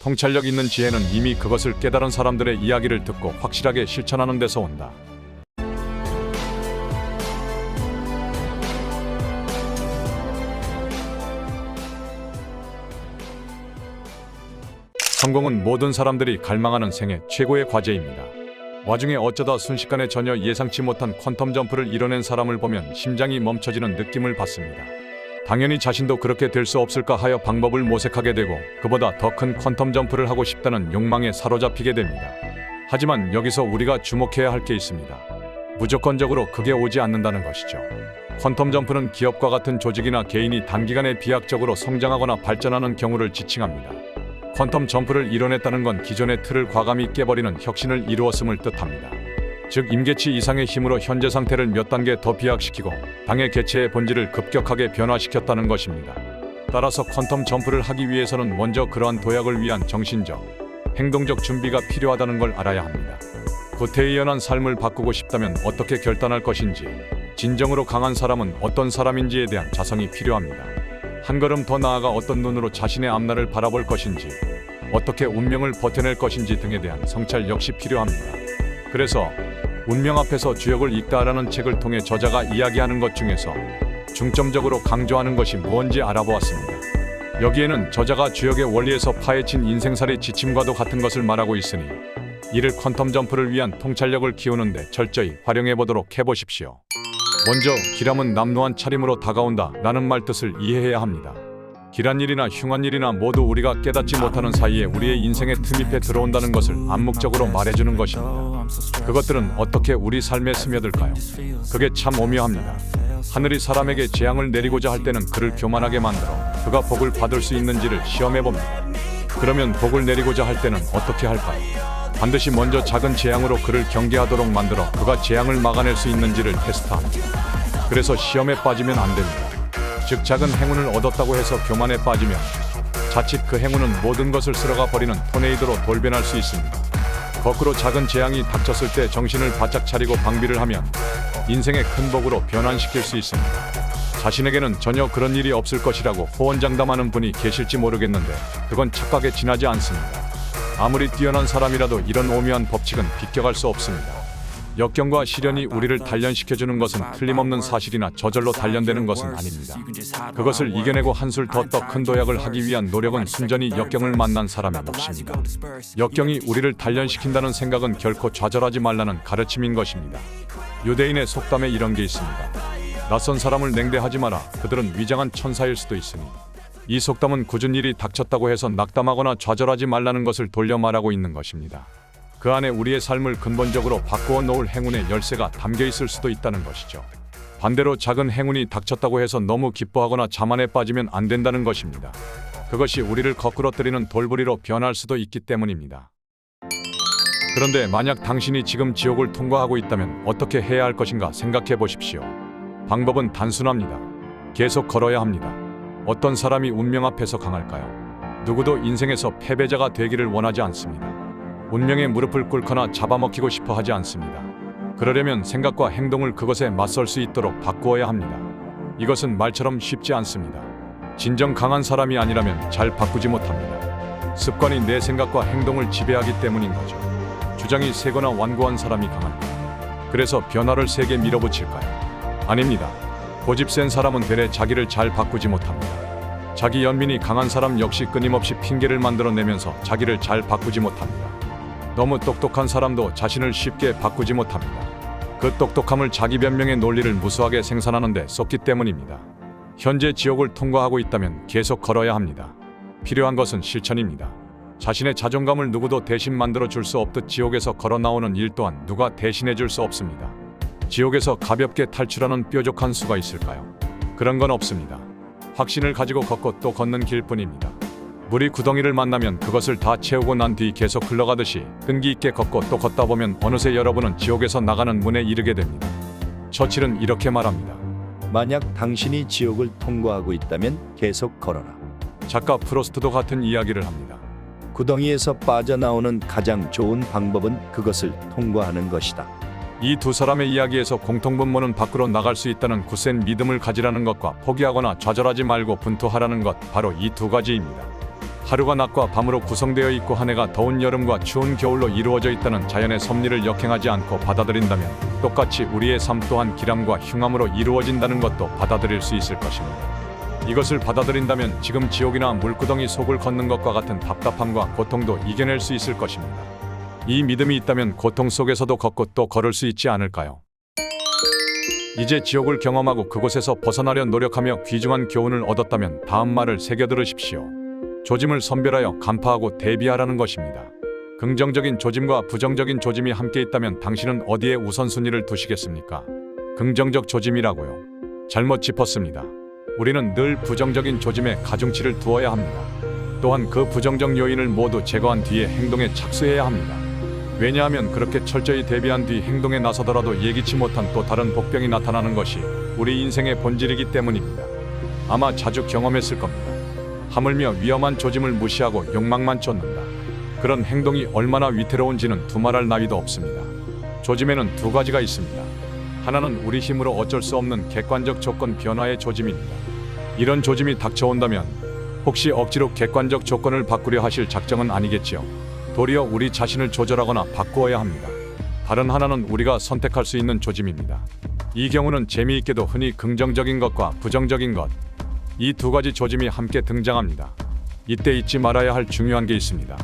통찰력 있는 지혜는 이미 그것을 깨달은 사람들의 이야기를 듣고 확실하게 실천하는 데서 온다. 성공은 모든 사람들이 갈망하는 생애 최고의 과제입니다. 와중에 어쩌다 순식간에 전혀 예상치 못한 퀀텀 점프를 이뤄낸 사람을 보면 심장이 멈춰지는 느낌을 받습니다. 당연히 자신도 그렇게 될 수 없을까 하여 방법을 모색하게 되고 그보다 더 큰 퀀텀 점프를 하고 싶다는 욕망에 사로잡히게 됩니다. 하지만 여기서 우리가 주목해야 할 게 있습니다. 무조건적으로 그게 오지 않는다는 것이죠. 퀀텀 점프는 기업과 같은 조직이나 개인이 단기간에 비약적으로 성장하거나 발전하는 경우를 지칭합니다. 퀀텀 점프를 이뤄냈다는 건 기존의 틀을 과감히 깨버리는 혁신을 이루었음을 뜻합니다. 즉 임계치 이상의 힘으로 현재 상태를 몇 단계 더 비약시키고 당의 개체의 본질을 급격하게 변화시켰다는 것입니다. 따라서 퀀텀 점프를 하기 위해서는 먼저 그러한 도약을 위한 정신적, 행동적 준비가 필요하다는 걸 알아야 합니다. 구태의연한 삶을 바꾸고 싶다면 어떻게 결단할 것인지, 진정으로 강한 사람은 어떤 사람인지에 대한 자성이 필요합니다. 한 걸음 더 나아가 어떤 눈으로 자신의 앞날을 바라볼 것인지, 어떻게 운명을 버텨낼 것인지 등에 대한 성찰 역시 필요합니다. 그래서 운명 앞에서 주역을 읽다라는 책을 통해 저자가 이야기하는 것 중에서 중점적으로 강조하는 것이 뭔지 알아보았습니다. 여기에는 저자가 주역의 원리에서 파헤친 인생살이 지침과도 같은 것을 말하고 있으니 이를 퀀텀 점프를 위한 통찰력을 키우는 데 철저히 활용해 보도록 해보십시오. 먼저 길함은 남루한 차림으로 다가온다 라는 말 뜻을 이해해야 합니다. 길한 일이나 흉한 일이나 모두 우리가 깨닫지 못하는 사이에 우리의 인생의 틈입에 들어온다는 것을 암묵적으로 말해주는 것입니다. 그것들은 어떻게 우리 삶에 스며들까요? 그게 참 오묘합니다. 하늘이 사람에게 재앙을 내리고자 할 때는 그를 교만하게 만들어 그가 복을 받을 수 있는지를 시험해봅니다. 그러면 복을 내리고자 할 때는 어떻게 할까요? 반드시 먼저 작은 재앙으로 그를 경계하도록 만들어 그가 재앙을 막아낼 수 있는지를 테스트합니다. 그래서 시험에 빠지면 안 됩니다. 즉 작은 행운을 얻었다고 해서 교만에 빠지면 자칫 그 행운은 모든 것을 쓸어가 버리는 토네이도로 돌변할 수 있습니다. 거꾸로 작은 재앙이 닥쳤을 때 정신을 바짝 차리고 방비를 하면 인생의 큰 복으로 변환시킬 수 있습니다. 자신에게는 전혀 그런 일이 없을 것이라고 호언장담하는 분이 계실지 모르겠는데 그건 착각에 지나지 않습니다. 아무리 뛰어난 사람이라도 이런 오묘한 법칙은 비껴갈 수 없습니다. 역경과 시련이 우리를 단련시켜주는 것은 틀림없는 사실이나 저절로 단련되는 것은 아닙니다. 그것을 이겨내고 한술 더 큰 도약을 하기 위한 노력은 순전히 역경을 만난 사람의 몫입니다. 역경이 우리를 단련시킨다는 생각은 결코 좌절하지 말라는 가르침인 것입니다. 유대인의 속담에 이런 게 있습니다. 낯선 사람을 냉대하지 마라. 그들은 위장한 천사일 수도 있으니. 이 속담은 굳은 일이 닥쳤다고 해서 낙담하거나 좌절하지 말라는 것을 돌려 말하고 있는 것입니다. 그 안에 우리의 삶을 근본적으로 바꾸어 놓을 행운의 열쇠가 담겨 있을 수도 있다는 것이죠. 반대로 작은 행운이 닥쳤다고 해서 너무 기뻐하거나 자만에 빠지면 안 된다는 것입니다. 그것이 우리를 거꾸러뜨리는 돌부리로 변할 수도 있기 때문입니다. 그런데 만약 당신이 지금 지옥을 통과하고 있다면 어떻게 해야 할 것인가 생각해 보십시오. 방법은 단순합니다. 계속 걸어야 합니다. 어떤 사람이 운명 앞에서 강할까요? 누구도 인생에서 패배자가 되기를 원하지 않습니다. 운명의 무릎을 꿇거나 잡아먹히고 싶어 하지 않습니다. 그러려면 생각과 행동을 그것에 맞설 수 있도록 바꾸어야 합니다. 이것은 말처럼 쉽지 않습니다. 진정 강한 사람이 아니라면 잘 바꾸지 못합니다. 습관이 내 생각과 행동을 지배하기 때문인 거죠. 주장이 세거나 완고한 사람이 강합니다. 그래서 변화를 세게 밀어붙일까요? 아닙니다. 고집 센 사람은 되레 자기를 잘 바꾸지 못합니다. 자기 연민이 강한 사람 역시 끊임없이 핑계를 만들어내면서 자기를 잘 바꾸지 못합니다. 너무 똑똑한 사람도 자신을 쉽게 바꾸지 못합니다. 그 똑똑함을 자기 변명의 논리를 무수하게 생산하는 데 썼기 때문입니다. 현재 지옥을 통과하고 있다면 계속 걸어야 합니다. 필요한 것은 실천입니다. 자신의 자존감을 누구도 대신 만들어 줄 수 없듯 지옥에서 걸어 나오는 일 또한 누가 대신해 줄 수 없습니다. 지옥에서 가볍게 탈출하는 뾰족한 수가 있을까요? 그런 건 없습니다. 확신을 가지고 걷고 또 걷는 길뿐입니다. 물이 구덩이를 만나면 그것을 다 채우고 난 뒤 계속 흘러가듯이 끈기 있게 걷고 또 걷다 보면 어느새 여러분은 지옥에서 나가는 문에 이르게 됩니다. 처칠은 이렇게 말합니다. 만약 당신이 지옥을 통과하고 있다면 계속 걸어라. 작가 프로스트도 같은 이야기를 합니다. 구덩이에서 빠져나오는 가장 좋은 방법은 그것을 통과하는 것이다. 이 두 사람의 이야기에서 공통분모는 밖으로 나갈 수 있다는 굳센 믿음을 가지라는 것과 포기하거나 좌절하지 말고 분투하라는 것, 바로 이 두 가지입니다. 하루가 낮과 밤으로 구성되어 있고 한 해가 더운 여름과 추운 겨울로 이루어져 있다는 자연의 섭리를 역행하지 않고 받아들인다면 똑같이 우리의 삶 또한 기람과 흉함으로 이루어진다는 것도 받아들일 수 있을 것입니다. 이것을 받아들인다면 지금 지옥이나 물구덩이 속을 걷는 것과 같은 답답함과 고통도 이겨낼 수 있을 것입니다. 이 믿음이 있다면 고통 속에서도 걷고 또 걸을 수 있지 않을까요? 이제 지옥을 경험하고 그곳에서 벗어나려 노력하며 귀중한 교훈을 얻었다면 다음 말을 새겨 들으십시오. 조짐을 선별하여 간파하고 대비하라는 것입니다. 긍정적인 조짐과 부정적인 조짐이 함께 있다면 당신은 어디에 우선순위를 두시겠습니까? 긍정적 조짐이라고요. 잘못 짚었습니다. 우리는 늘 부정적인 조짐에 가중치를 두어야 합니다. 또한 그 부정적 요인을 모두 제거한 뒤에 행동에 착수해야 합니다. 왜냐하면 그렇게 철저히 대비한 뒤 행동에 나서더라도 예기치 못한 또 다른 복병이 나타나는 것이 우리 인생의 본질이기 때문입니다. 아마 자주 경험했을 겁니다. 하물며 위험한 조짐을 무시하고 욕망만 쫓는다. 그런 행동이 얼마나 위태로운지는 두말할 나위도 없습니다. 조짐에는 두 가지가 있습니다. 하나는 우리 힘으로 어쩔 수 없는 객관적 조건 변화의 조짐입니다. 이런 조짐이 닥쳐온다면 혹시 억지로 객관적 조건을 바꾸려 하실 작정은 아니겠지요. 도리어 우리 자신을 조절하거나 바꾸어야 합니다. 다른 하나는 우리가 선택할 수 있는 조짐입니다. 이 경우는 재미있게도 흔히 긍정적인 것과 부정적인 것, 이 두 가지 조짐이 함께 등장합니다. 이때 잊지 말아야 할 중요한 게 있습니다.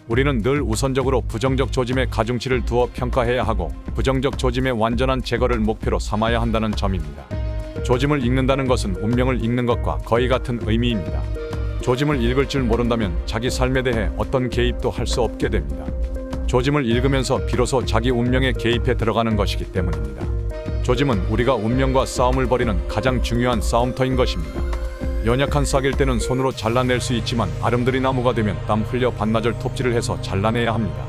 우리는 늘 우선적으로 부정적 조짐에 가중치를 두어 평가해야 하고 부정적 조짐의 완전한 제거를 목표로 삼아야 한다는 점입니다. 조짐을 읽는다는 것은 운명을 읽는 것과 거의 같은 의미입니다. 조짐을 읽을 줄 모른다면 자기 삶에 대해 어떤 개입도 할 수 없게 됩니다. 조짐을 읽으면서 비로소 자기 운명에 개입해 들어가는 것이기 때문입니다. 조짐은 우리가 운명과 싸움을 벌이는 가장 중요한 싸움터인 것입니다. 연약한 싹일 때는 손으로 잘라낼 수 있지만 아름드리 나무가 되면 땀 흘려 반나절 톱질을 해서 잘라내야 합니다.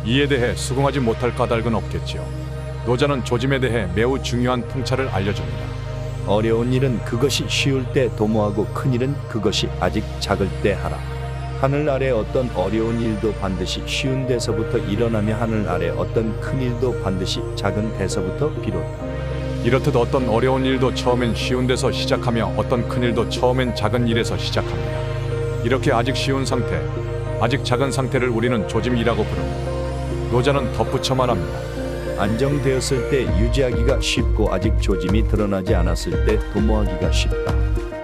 이에 대해 수긍하지 못할 까닭은 없겠지요. 노자는 조짐에 대해 매우 중요한 통찰을 알려줍니다. 어려운 일은 그것이 쉬울 때 도모하고 큰 일은 그것이 아직 작을 때 하라. 하늘 아래 어떤 어려운 일도 반드시 쉬운 데서부터 일어나며 하늘 아래 어떤 큰 일도 반드시 작은 데서부터 비롯다. 이렇듯 어떤 어려운 일도 처음엔 쉬운 데서 시작하며 어떤 큰 일도 처음엔 작은 일에서 시작합니다. 이렇게 아직 쉬운 상태, 아직 작은 상태를 우리는 조짐이라고 부릅니다. 노자는 덧붙여 말합니다. 안정되었을 때 유지하기가 쉽고 아직 조짐이 드러나지 않았을 때 도모하기가 쉽다.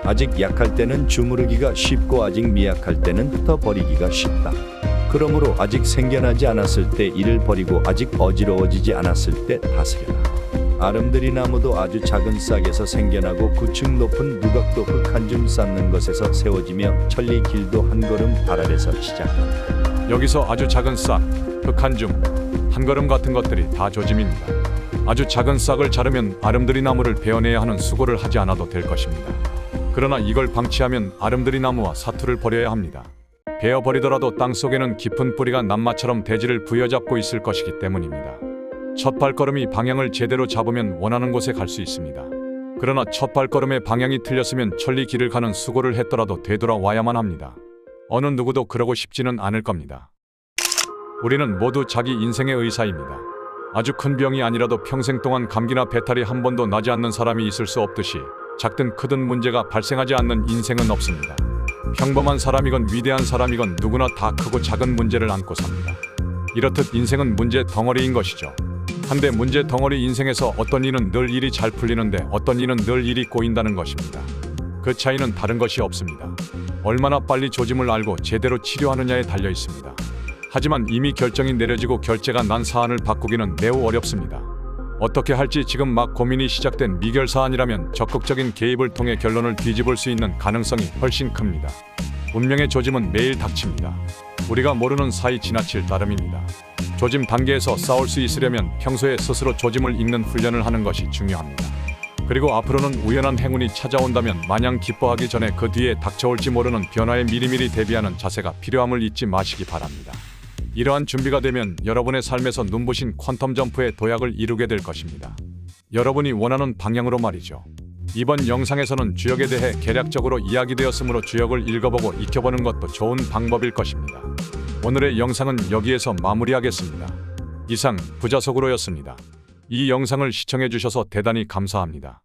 아직 약할 때는 주무르기가 쉽고 아직 미약할 때는 흩어버리기가 쉽다. 그러므로 아직 생겨나지 않았을 때 이를 버리고 아직 어지러워지지 않았을 때 다스려라. 아름드리 나무도 아주 작은 싹에서 생겨나고 구층 높은 누각도 흙 한 줌 쌓는 것에서 세워지며 천리 길도 한 걸음 발 아래서 시작한다. 여기서 아주 작은 싹, 흙 한 줌, 한 걸음 같은 것들이 다 조짐입니다. 아주 작은 싹을 자르면 아름드리 나무를 베어내야 하는 수고를 하지 않아도 될 것입니다. 그러나 이걸 방치하면 아름드리 나무와 사투를 버려야 합니다. 베어버리더라도 땅속에는 깊은 뿌리가 남마처럼 대지를 부여잡고 있을 것이기 때문입니다. 첫 발걸음이 방향을 제대로 잡으면 원하는 곳에 갈 수 있습니다. 그러나 첫 발걸음의 방향이 틀렸으면 천리 길을 가는 수고를 했더라도 되돌아와야만 합니다. 어느 누구도 그러고 싶지는 않을 겁니다. 우리는 모두 자기 인생의 의사입니다. 아주 큰 병이 아니라도 평생 동안 감기나 배탈이 한 번도 나지 않는 사람이 있을 수 없듯이 작든 크든 문제가 발생하지 않는 인생은 없습니다. 평범한 사람이건 위대한 사람이건 누구나 다 크고 작은 문제를 안고 삽니다. 이렇듯 인생은 문제 덩어리인 것이죠. 한데 문제 덩어리 인생에서 어떤 일은 늘 일이 잘 풀리는데 어떤 일은 늘 일이 꼬인다는 것입니다. 그 차이는 다른 것이 없습니다. 얼마나 빨리 조짐을 알고 제대로 치료하느냐에 달려 있습니다. 하지만 이미 결정이 내려지고 결재가 난 사안을 바꾸기는 매우 어렵습니다. 어떻게 할지 지금 막 고민이 시작된 미결 사안이라면 적극적인 개입을 통해 결론을 뒤집을 수 있는 가능성이 훨씬 큽니다. 운명의 조짐은 매일 닥칩니다. 우리가 모르는 사이 지나칠 따름입니다. 조짐 단계에서 싸울 수 있으려면 평소에 스스로 조짐을 읽는 훈련을 하는 것이 중요합니다. 그리고 앞으로는 우연한 행운이 찾아온다면 마냥 기뻐하기 전에 그 뒤에 닥쳐올지 모르는 변화에 미리미리 대비하는 자세가 필요함을 잊지 마시기 바랍니다. 이러한 준비가 되면 여러분의 삶에서 눈부신 퀀텀 점프의 도약을 이루게 될 것입니다. 여러분이 원하는 방향으로 말이죠. 이번 영상에서는 주역에 대해 개략적으로 이야기되었으므로 주역을 읽어보고 익혀보는 것도 좋은 방법일 것입니다. 오늘의 영상은 여기에서 마무리하겠습니다. 이상 부자속으로였습니다. 이 영상을 시청해주셔서 대단히 감사합니다.